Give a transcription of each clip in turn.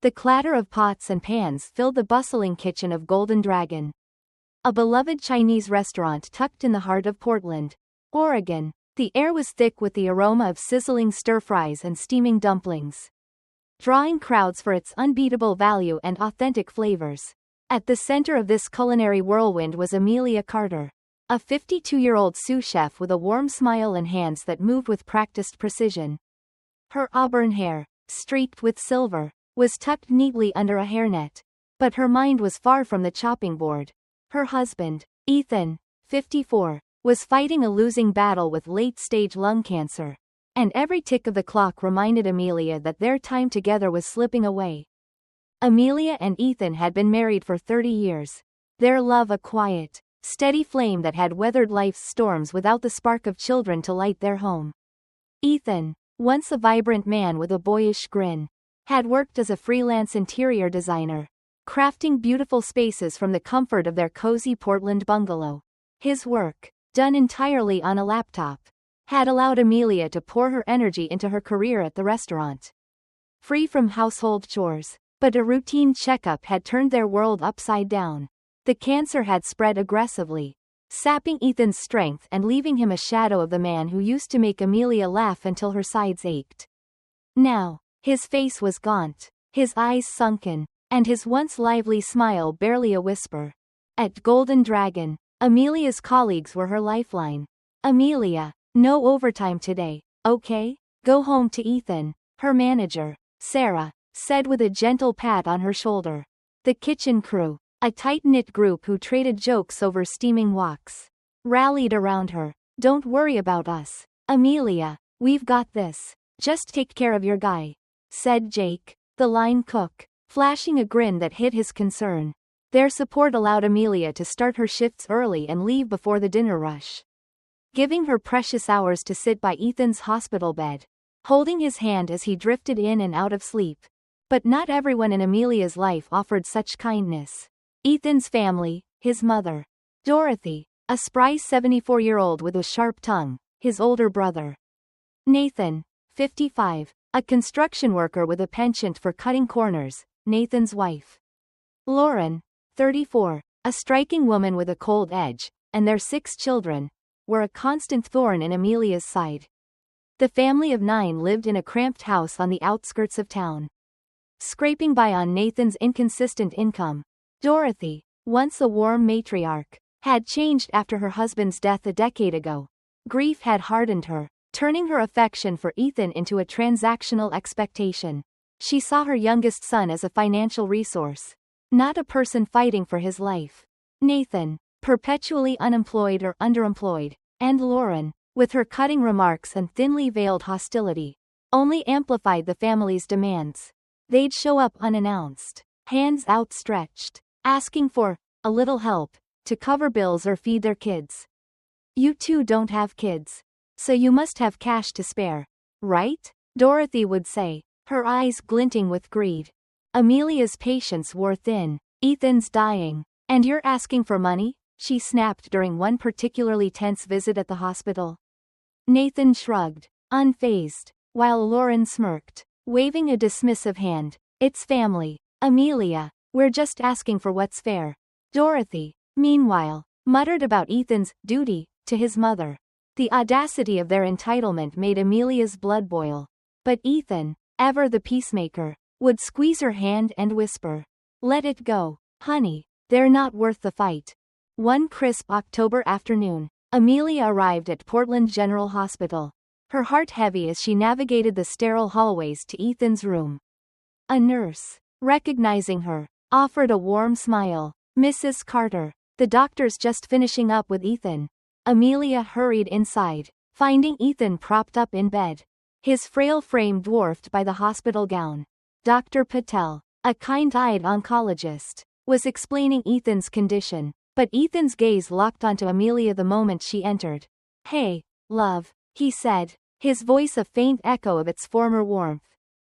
The clatter of pots and pans filled the bustling kitchen of Golden Dragon, a beloved Chinese restaurant tucked in the heart of Portland, Oregon. The air was thick with the aroma of sizzling stir-fries and steaming dumplings, drawing crowds for its unbeatable value and authentic flavors. At the center of this culinary whirlwind was Amelia Carter, a 52-year-old sous chef with a warm smile and hands that moved with practiced precision. Her auburn hair, streaked with silver, was tucked neatly under a hairnet, but her mind was far from the chopping board. Her husband, Ethan, 54, was fighting a losing battle with late-stage lung cancer, and every tick of the clock reminded Amelia that their time together was slipping away. Amelia and Ethan had been married for 30 years, their love a quiet, steady flame that had weathered life's storms without the spark of children to light their home. Ethan, once a vibrant man with a boyish grin, had worked as a freelance interior designer, crafting beautiful spaces from the comfort of their cozy Portland bungalow. His work, done entirely on a laptop, had allowed Amelia to pour her energy into her career at the restaurant. Free from household chores, but a routine checkup had turned their world upside down. The cancer had spread aggressively, sapping Ethan's strength and leaving him a shadow of the man who used to make Amelia laugh until her sides ached. Now, his face was gaunt, his eyes sunken, and his once lively smile barely a whisper. At Golden Dragon, Amelia's colleagues were her lifeline. "Amelia, no overtime today, okay? Go home to Ethan," her manager, Sarah, said with a gentle pat on her shoulder. The kitchen crew, a tight-knit group who traded jokes over steaming woks, rallied around her. "Don't worry about us, Amelia, we've got this. Just take care of your guy," said Jake, the line cook, flashing a grin that hid his concern. Their support allowed Amelia to start her shifts early and leave before the dinner rush, giving her precious hours to sit by Ethan's hospital bed, holding his hand as he drifted in and out of sleep. But not everyone in Amelia's life offered such kindness. Ethan's family, his mother, Dorothy, a spry 74-year-old with a sharp tongue, his older brother, Nathan, 55, a construction worker with a penchant for cutting corners, Nathan's wife, Lauren, 34, a striking woman with a cold edge, and their 6 children, were a constant thorn in Amelia's side. The family of 9 lived in a cramped house on the outskirts of town, scraping by on Nathan's inconsistent income. Dorothy, once a warm matriarch, had changed after her husband's death a decade ago. Grief had hardened her, turning her affection for Ethan into a transactional expectation. She saw her youngest son as a financial resource, not a person fighting for his life. Nathan, perpetually unemployed or underemployed, and Lauren, with her cutting remarks and thinly veiled hostility, only amplified the family's demands. They'd show up unannounced, hands outstretched, asking for a little help to cover bills or feed their kids. "You two don't have kids, so you must have cash to spare, right?" Dorothy would say, her eyes glinting with greed. Amelia's patience wore thin. "Ethan's dying, and you're asking for money?" she snapped during one particularly tense visit at the hospital. Nathan shrugged, unfazed, while Lauren smirked, waving a dismissive hand. "It's family, Amelia. We're just asking for what's fair." Dorothy, meanwhile, muttered about Ethan's duty to his mother. The audacity of their entitlement made Amelia's blood boil. But Ethan, ever the peacemaker, would squeeze her hand and whisper, "Let it go, honey. They're not worth the fight." One crisp October afternoon, Amelia arrived at Portland General Hospital, her heart heavy as she navigated the sterile hallways to Ethan's room. A nurse, recognizing her, offered a warm smile. "Mrs. Carter, the doctor's just finishing up with Ethan." Amelia hurried inside, finding Ethan propped up in bed, his frail frame dwarfed by the hospital gown. Dr. Patel, a kind-eyed oncologist, was explaining Ethan's condition, but Ethan's gaze locked onto Amelia the moment she entered. "Hey, love," he said, his voice a faint echo of its former warmth.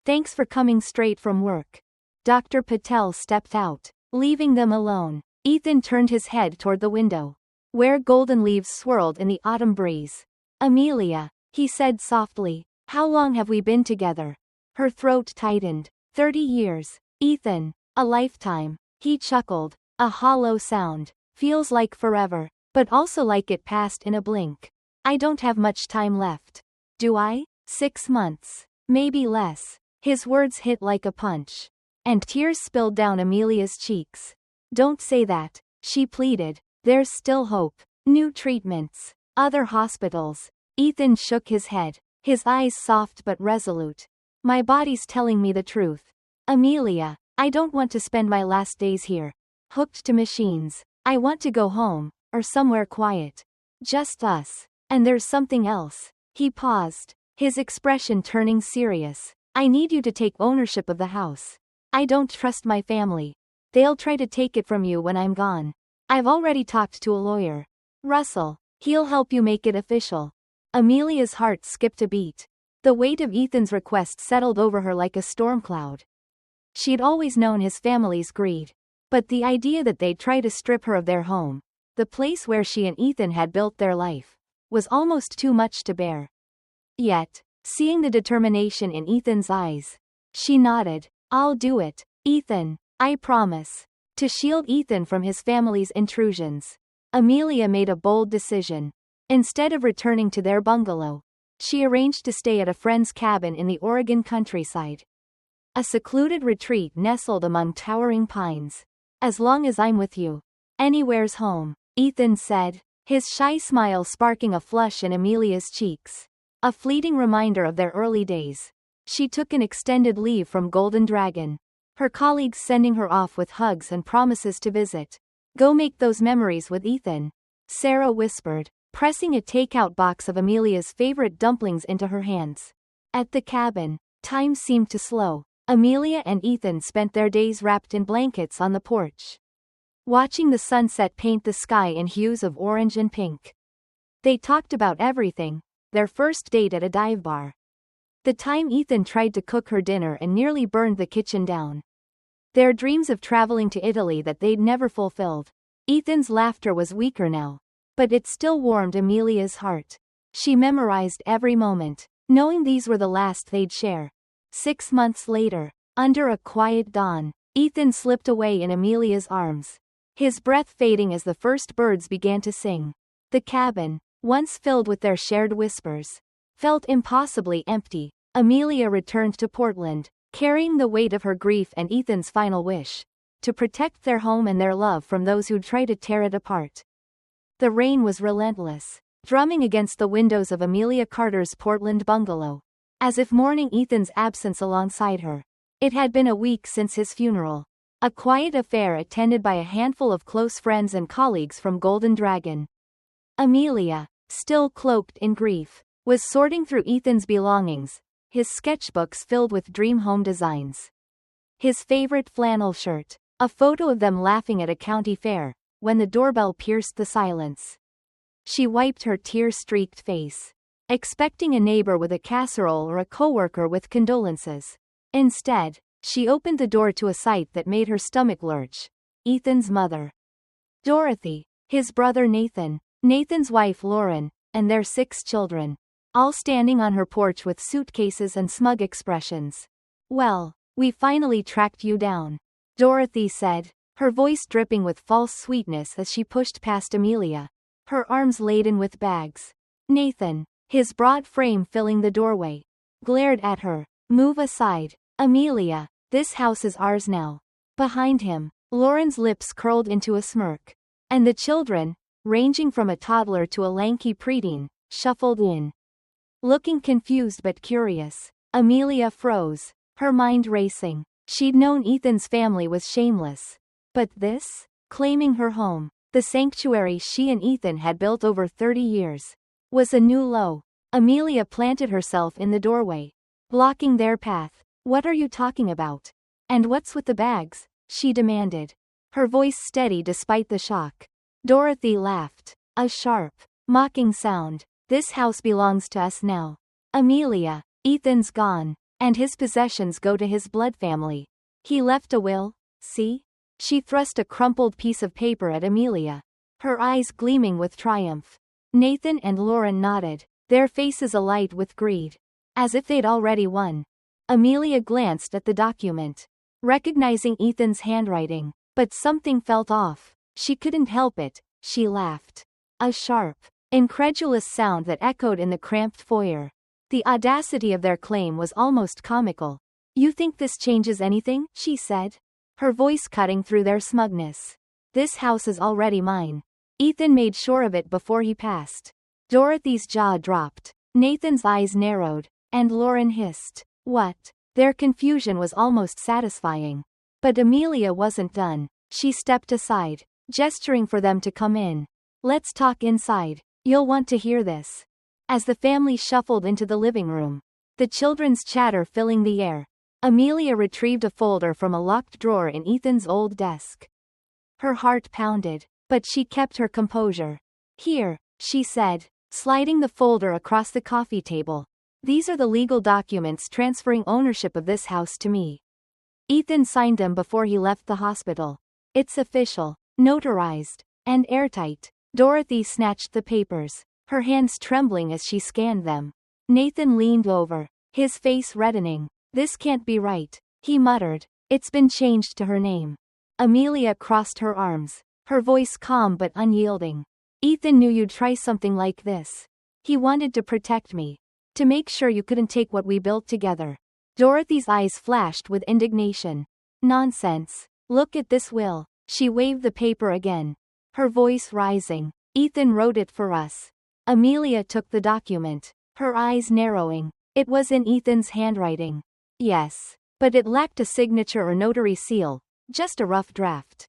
"Thanks for coming straight from work." Dr. Patel stepped out, leaving them alone. Ethan turned his head toward the window, where golden leaves swirled in the autumn breeze. "Amelia," he said softly, "how long have we been together?" Her throat tightened. 30 years, Ethan. A lifetime. He chuckled. A hollow sound. Feels like forever, but also like it passed in a blink. I don't have much time left. Do I? 6 months. Maybe less. His words hit like a punch. And tears spilled down Amelia's cheeks. Don't say that, she pleaded. There's still hope. New treatments. Other hospitals. Ethan shook his head. His eyes soft but resolute. My body's telling me the truth. Amelia, I don't want to spend my last days here, hooked to machines. I want to go home, or somewhere quiet. Just us. And there's something else. He paused, his expression turning serious. I need you to take ownership of the house. I don't trust my family. They'll try to take it from you when I'm gone. I've already talked to a lawyer. Russell. He'll help you make it official. Amelia's heart skipped a beat. The weight of Ethan's request settled over her like a storm cloud. She'd always known his family's greed. But the idea that they'd try to strip her of their home, the place where she and Ethan had built their life, was almost too much to bear. Yet, seeing the determination in Ethan's eyes, she nodded. I'll do it, Ethan, I promise. To shield Ethan from his family's intrusions, Amelia made a bold decision. Instead of returning to their bungalow, she arranged to stay at a friend's cabin in the Oregon countryside. A secluded retreat nestled among towering pines. As long as I'm with you, anywhere's home, Ethan said, his shy smile sparking a flush in Amelia's cheeks. A fleeting reminder of their early days. She took an extended leave from Golden Dragon, her colleagues sending her off with hugs and promises to visit. Go make those memories with Ethan, Sarah whispered, pressing a takeout box of Amelia's favorite dumplings into her hands. At the cabin, time seemed to slow. Amelia and Ethan spent their days wrapped in blankets on the porch, watching the sunset paint the sky in hues of orange and pink. They talked about everything, their first date at a dive bar, the time Ethan tried to cook her dinner and nearly burned the kitchen down, their dreams of traveling to Italy that they'd never fulfilled. Ethan's laughter was weaker now, but it still warmed Amelia's heart. She memorized every moment, knowing these were the last they'd share. 6 months later, under a quiet dawn, Ethan slipped away in Amelia's arms, his breath fading as the first birds began to sing. The cabin, once filled with their shared whispers, felt impossibly empty. Amelia returned to Portland, carrying the weight of her grief and Ethan's final wish, to protect their home and their love from those who'd try to tear it apart. The rain was relentless, drumming against the windows of Amelia Carter's Portland bungalow, as if mourning Ethan's absence alongside her. It had been a week since his funeral, a quiet affair attended by a handful of close friends and colleagues from Golden Dragon. Amelia, still cloaked in grief, was sorting through Ethan's belongings, his sketchbooks filled with dream home designs. His favorite flannel shirt, a photo of them laughing at a county fair, when the doorbell pierced the silence. She wiped her tear-streaked face, expecting a neighbor with a casserole or a coworker with condolences. Instead, she opened the door to a sight that made her stomach lurch. Ethan's mother, Dorothy, his brother Nathan, Nathan's wife Lauren, and their 6 children, all standing on her porch with suitcases and smug expressions. Well, we finally tracked you down, Dorothy said, her voice dripping with false sweetness as she pushed past Amelia, her arms laden with bags. Nathan, his broad frame filling the doorway, glared at her. Move aside, Amelia, this house is ours now. Behind him, Lauren's lips curled into a smirk. And the children, ranging from a toddler to a lanky preteen, shuffled in. Looking confused but curious, Amelia froze, her mind racing. She'd known Ethan's family was shameless. But this? Claiming her home, the sanctuary she and Ethan had built over 30 years, was a new low. Amelia planted herself in the doorway, blocking their path. What are you talking about? And what's with the bags? She demanded, her voice steady despite the shock. Dorothy laughed, a sharp, mocking sound. This house belongs to us now. Amelia, Ethan's gone, and his possessions go to his blood family. He left a will, see? She thrust a crumpled piece of paper at Amelia, her eyes gleaming with triumph. Nathan and Lauren nodded, their faces alight with greed, as if they'd already won. Amelia glanced at the document. recognizing Ethan's handwriting. But something felt off. She couldn't help it. She laughed. A sharp, incredulous sound that echoed in the cramped foyer. The audacity of their claim was almost comical. "You think this changes anything?" she said, her voice cutting through their smugness. "This house is already mine." Ethan made sure of it before he passed. Dorothy's jaw dropped. Nathan's eyes narrowed. And Lauren hissed. "What?" Their confusion was almost satisfying. But Amelia wasn't done. She stepped aside, gesturing for them to come in. "Let's talk inside. You'll want to hear this." As the family shuffled into the living room, the children's chatter filling the air, Amelia retrieved a folder from a locked drawer in Ethan's old desk. Her heart pounded, but she kept her composure. "Here," she said, sliding the folder across the coffee table. "These are the legal documents transferring ownership of this house to me." Ethan signed them before he left the hospital. "It's official, notarized, and airtight." Dorothy snatched the papers, her hands trembling as she scanned them. Nathan leaned over, his face reddening. "This can't be right," he muttered. "It's been changed to her name." Amelia crossed her arms, her voice calm but unyielding. "Ethan knew you'd try something like this. He wanted to protect me. To make sure you couldn't take what we built together." Dorothy's eyes flashed with indignation. "Nonsense. Look at this will." She waved the paper again, her voice rising. "Ethan wrote it for us." Amelia took the document, her eyes narrowing. It was in Ethan's handwriting. Yes, but it lacked a signature or notary seal, just a rough draft.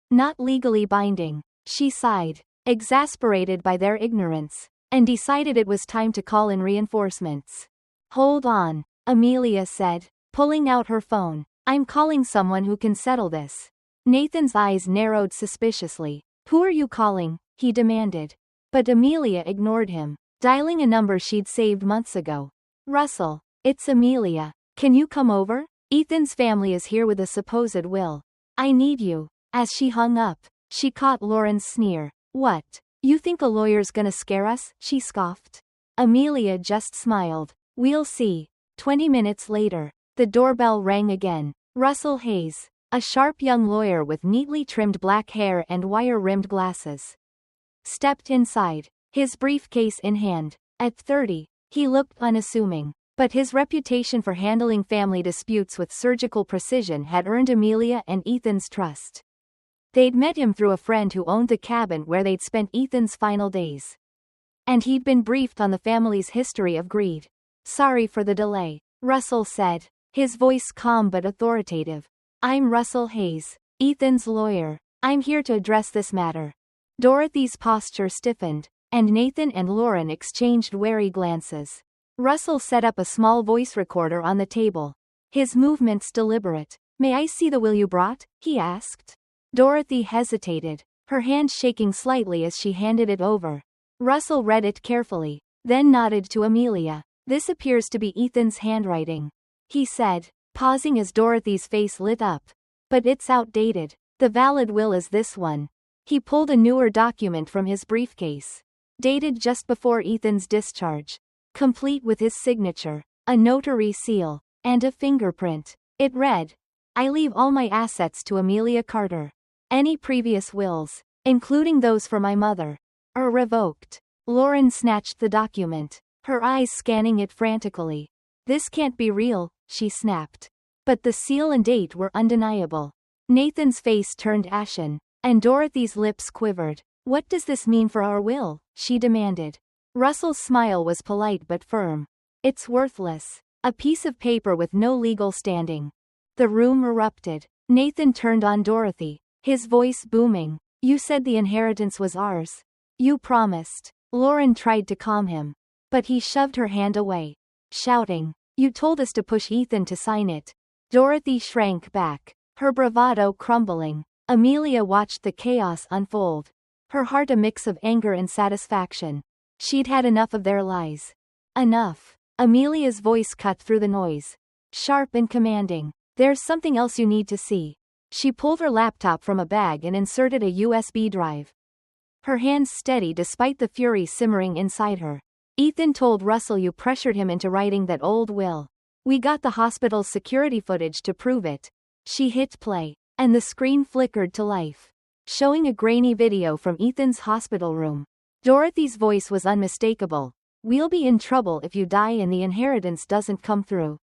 Not legally binding. She sighed, exasperated by their ignorance, and decided it was time to call in reinforcements. "Hold on," Amelia said, pulling out her phone. "I'm calling someone who can settle this." Nathan's eyes narrowed suspiciously. "Who are you calling?" he demanded. But Amelia ignored him, dialing a number she'd saved months ago. "Russell, it's Amelia. Can you come over? Ethan's family is here with a supposed will. I need you." As she hung up, she caught Lauren's sneer. "What? You think a lawyer's gonna scare us?" she scoffed. Amelia just smiled. "We'll see." 20 minutes later, the doorbell rang again. Russell Hayes, a sharp young lawyer with neatly trimmed black hair and wire-rimmed glasses, stepped inside, his briefcase in hand. At 30, he looked unassuming, but his reputation for handling family disputes with surgical precision had earned Amelia and Ethan's trust. They'd met him through a friend who owned the cabin where they'd spent Ethan's final days. And he'd been briefed on the family's history of greed. "Sorry for the delay," Russell said, his voice calm but authoritative. "I'm Russell Hayes, Ethan's lawyer. I'm here to address this matter." Dorothy's posture stiffened, and Nathan and Lauren exchanged wary glances. Russell set up a small voice recorder on the table, his movements deliberate. "May I see the will you brought?" he asked. Dorothy hesitated, her hand shaking slightly as she handed it over. Russell read it carefully, then nodded to Amelia. "This appears to be Ethan's handwriting," he said, pausing as Dorothy's face lit up. "But it's outdated. The valid will is this one." He pulled a newer document from his briefcase, dated just before Ethan's discharge, complete with his signature, a notary seal, and a fingerprint. It read, "I leave all my assets to Amelia Carter. Any previous wills, including those for my mother, are revoked." Lauren snatched the document, her eyes scanning it frantically. "This can't be real," she snapped. But the seal and date were undeniable. Nathan's face turned ashen, and Dorothy's lips quivered. "What does this mean for our will?" she demanded. Russell's smile was polite but firm. "It's worthless. A piece of paper with no legal standing." The room erupted. Nathan turned on Dorothy, his voice booming. "You said the inheritance was ours. You promised." Lauren tried to calm him, but he shoved her hand away, shouting, "You told us to push Ethan to sign it." Dorothy shrank back, her bravado crumbling. Amelia watched the chaos unfold, her heart a mix of anger and satisfaction. She'd had enough of their lies. "Enough." Amelia's voice cut through the noise, sharp and commanding. "There's something else you need to see." She pulled her laptop from a bag and inserted a USB drive, her hands steady despite the fury simmering inside her. "Ethan told Russell you pressured him into writing that old will. We got the hospital's security footage to prove it." She hit play, and the screen flickered to life, showing a grainy video from Ethan's hospital room. Dorothy's voice was unmistakable. "We'll be in trouble if you die and the inheritance doesn't come through."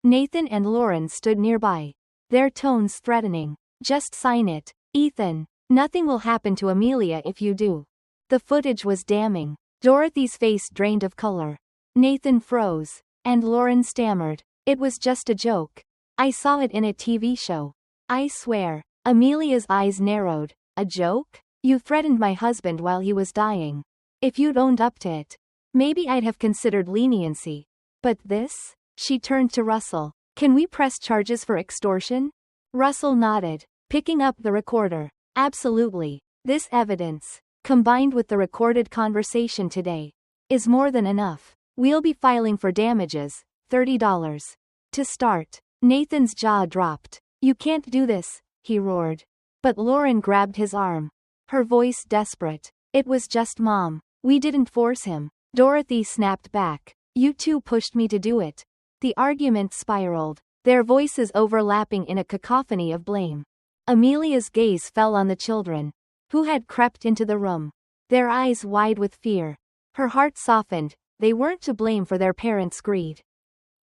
Nathan and Lauren stood nearby, their tones threatening. "Just sign it, Ethan. Nothing will happen to Amelia if you do." The footage was damning. Dorothy's face drained of color. Nathan froze, and Lauren stammered, "It was just a joke. I saw it in a TV show. I swear." Amelia's eyes narrowed. "A joke? You threatened my husband while he was dying. If you'd owned up to it, maybe I'd have considered leniency. But this?" She turned to Russell. "Can we press charges for extortion?" Russell nodded, picking up the recorder. "Absolutely. This evidence, combined with the recorded conversation today, is more than enough. We'll be filing for damages, $30. To start." Nathan's jaw dropped. "You can't do this," he roared. But Lauren grabbed his arm, her voice desperate. "It was just Mom. We didn't force him." Dorothy snapped back. "You two pushed me to do it." The argument spiraled, their voices overlapping in a cacophony of blame. Amelia's gaze fell on the children, who had crept into the room, their eyes wide with fear. Her heart softened. They weren't to blame for their parents' greed.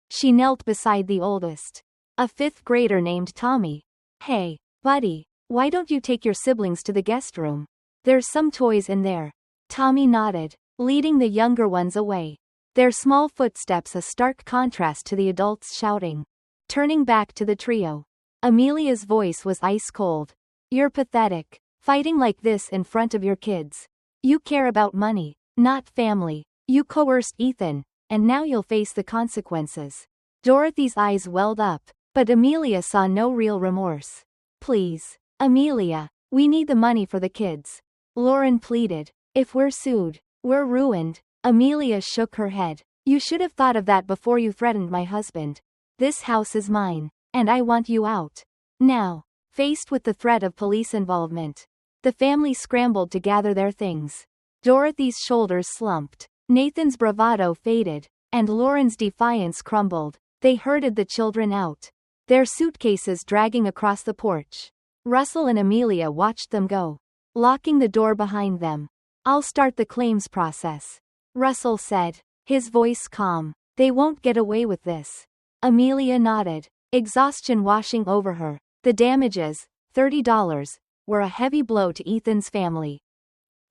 She knelt beside the oldest, a fifth grader named Tommy. "Hey, buddy, why don't you take your siblings to the guest room? There's some toys in there." Tommy nodded, leading the younger ones away, their small footsteps a stark contrast to the adults shouting. Turning back to the trio, Amelia's voice was ice cold. "You're pathetic, fighting like this in front of your kids. You care about money, not family. You coerced Ethan, and now you'll face the consequences." Dorothy's eyes welled up, but Amelia saw no real remorse. "Please, Amelia, we need the money for the kids," Lauren pleaded. "If we're sued, we're ruined." Amelia shook her head. "You should have thought of that before you threatened my husband. This house is mine, and I want you out now." Faced with the threat of police involvement, the family scrambled to gather their things. Dorothy's shoulders slumped, Nathan's bravado faded, and Lauren's defiance crumbled. They herded the children out, their suitcases dragging across the porch. Russell and Amelia watched them go, locking the door behind them. "I'll start the claims process," Russell said, his voice calm. "They won't get away with this." Amelia nodded, exhaustion washing over her. The damages, $30, were a heavy blow to Ethan's family.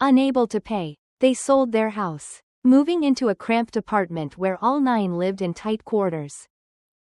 Unable to pay, they sold their house, moving into a cramped apartment where all 9 lived in tight quarters.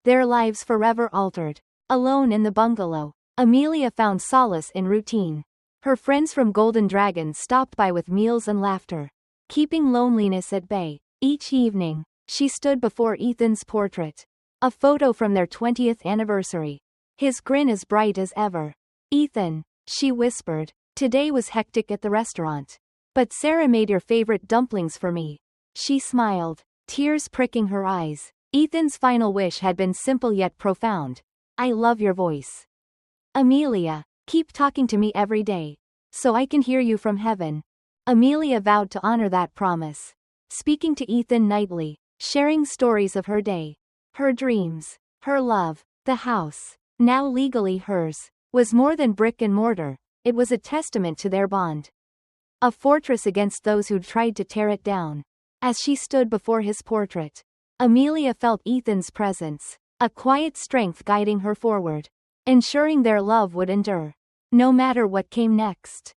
Their lives forever altered. Alone in the bungalow, Amelia found solace in routine. Her friends from Golden Dragon stopped by with meals and laughter, keeping loneliness at bay. Each evening, she stood before Ethan's portrait, a photo from their 20th anniversary. His grin as bright as ever. "Ethan," she whispered, "today was hectic at the restaurant. But Sarah made your favorite dumplings for me." She smiled, tears pricking her eyes. Ethan's final wish had been simple yet profound. "I love your voice. Amelia, keep talking to me every day, so I can hear you from heaven." Amelia vowed to honor that promise, speaking to Ethan nightly, sharing stories of her day, her dreams, her love. The house, now legally hers, was more than brick and mortar. It was a testament to their bond, a fortress against those who'd tried to tear it down. As she stood before his portrait, Amelia felt Ethan's presence, a quiet strength guiding her forward, ensuring their love would endure, no matter what came next.